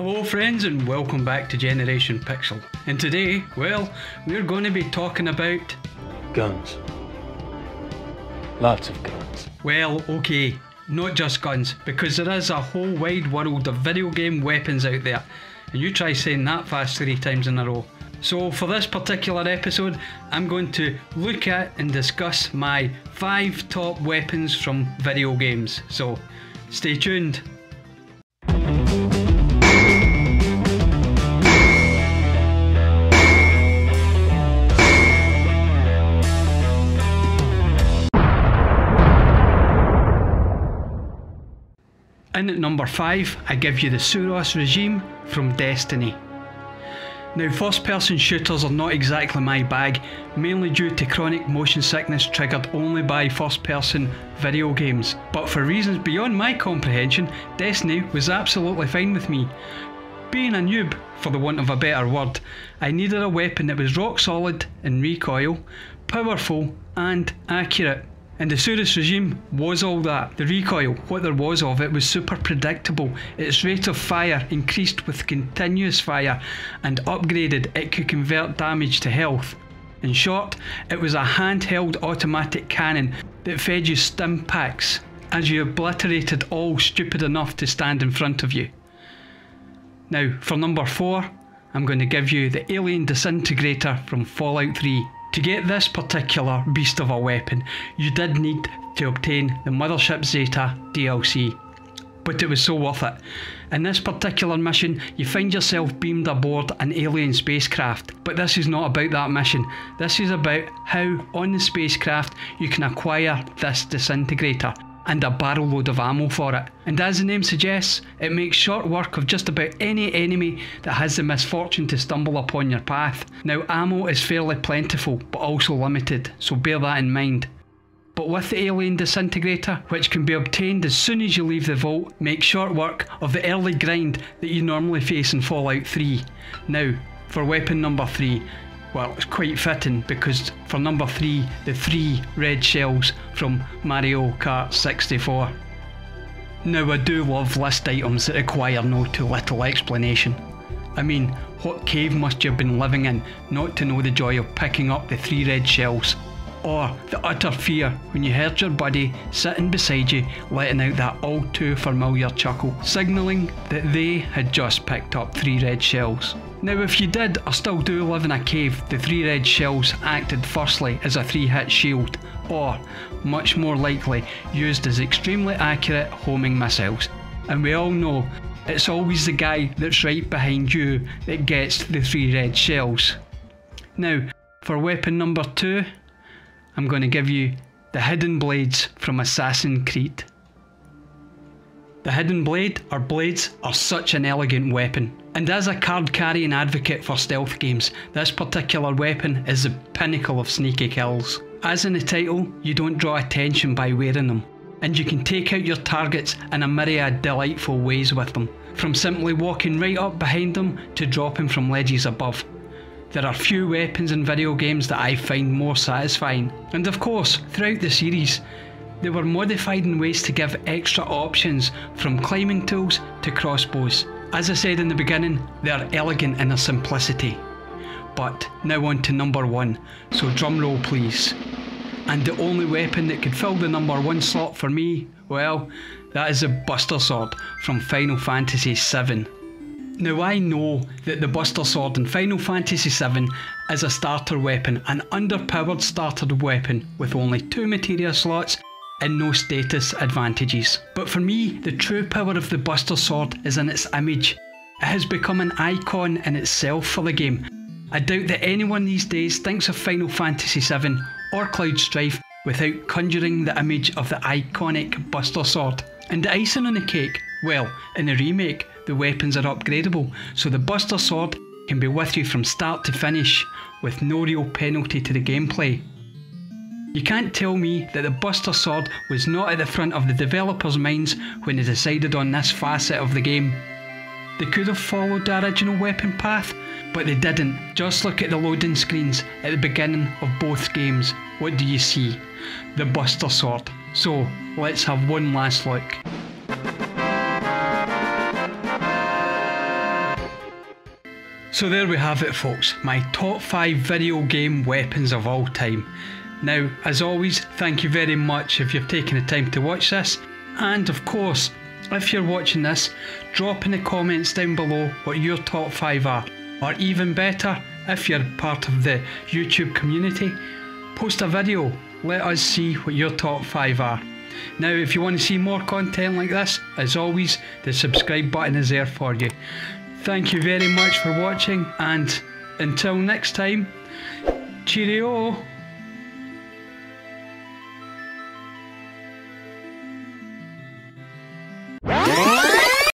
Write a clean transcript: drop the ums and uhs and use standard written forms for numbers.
Hello friends and welcome back to Generation Pixel. And today, well, we're going to be talking about... guns. Lots of guns. Well, okay, not just guns, because there is a whole wide world of video game weapons out there. And you try saying that fast 3 times in a row. So for this particular episode, I'm going to look at and discuss my 5 top weapons from video games. So, stay tuned. In at number 5, I give you the Suros regime from Destiny. Now, first person shooters are not exactly my bag, mainly due to chronic motion sickness triggered only by first person video games. But for reasons beyond my comprehension, Destiny was absolutely fine with me. Being a noob, for the want of a better word, I needed a weapon that was rock solid in recoil, powerful and accurate. And the Suros regime was all that. The recoil, what there was of it, was super predictable. Its rate of fire increased with continuous fire, and upgraded it could convert damage to health. In short, it was a handheld automatic cannon that fed you stim packs as you obliterated all stupid enough to stand in front of you. Now, for number 4, I'm going to give you the Alien Disintegrator from Fallout 3. To get this particular beast of a weapon, you did need to obtain the Mothership Zeta DLC, but it was so worth it. In this particular mission, you find yourself beamed aboard an alien spacecraft, but this is not about that mission. This is about how on the spacecraft you can acquire this disintegrator and a barrel load of ammo for it. And as the name suggests, it makes short work of just about any enemy that has the misfortune to stumble upon your path. Now, ammo is fairly plentiful but also limited, so bear that in mind. But with the Alien Disintegrator, which can be obtained as soon as you leave the vault, make short work of the early grind that you normally face in Fallout 3. Now, for weapon number 3, well, it's quite fitting because for number 3, the 3 red shells from Mario Kart 64. Now, I do love list items that require no too little explanation. I mean, what cave must you have been living in not to know the joy of picking up the 3 red shells? Or the utter fear when you heard your buddy sitting beside you letting out that all too familiar chuckle, signalling that they had just picked up 3 red shells. Now, if you did or still do live in a cave, the 3 red shells acted firstly as a 3-hit shield, or, much more likely, used as extremely accurate homing missiles. And we all know it's always the guy that's right behind you that gets the 3 red shells. Now, for weapon number 2, I'm going to give you the Hidden Blades from Assassin's Creed. The Hidden Blade, or blades, are such an elegant weapon. And as a card-carrying advocate for stealth games, this particular weapon is the pinnacle of sneaky kills. As in the title, you don't draw attention by wearing them, and you can take out your targets in a myriad delightful ways with them, from simply walking right up behind them to dropping from ledges above. There are few weapons in video games that I find more satisfying, and of course, throughout the series, they were modified in ways to give extra options, from climbing tools to crossbows. As I said in the beginning, they are elegant in their simplicity. But now on to number 1, so drum roll please. And the only weapon that could fill the number 1 slot for me, well, that is the Buster Sword from Final Fantasy VII. Now, I know that the Buster Sword in Final Fantasy VII is a starter weapon, an underpowered starter weapon with only 2 materia slots and no status advantages. But for me, the true power of the Buster Sword is in its image. It has become an icon in itself for the game. I doubt that anyone these days thinks of Final Fantasy VII or Cloud Strife without conjuring the image of the iconic Buster Sword. And the icing on the cake, well, in the remake, the weapons are upgradable, so the Buster Sword can be with you from start to finish, with no real penalty to the gameplay. You can't tell me that the Buster Sword was not at the front of the developers' minds when they decided on this facet of the game. They could have followed the original weapon path, but they didn't. Just look at the loading screens at the beginning of both games. What do you see? The Buster Sword. So, let's have one last look. So there we have it folks, my top 5 video game weapons of all time. Now as always, thank you very much if you've taken the time to watch this, and of course if you're watching this, drop in the comments down below what your top 5 are, or even better, if you're part of the YouTube community, post a video, let us see what your top 5 are. Now if you want to see more content like this, as always the subscribe button is there for you. Thank you very much for watching, and until next time, cheerio!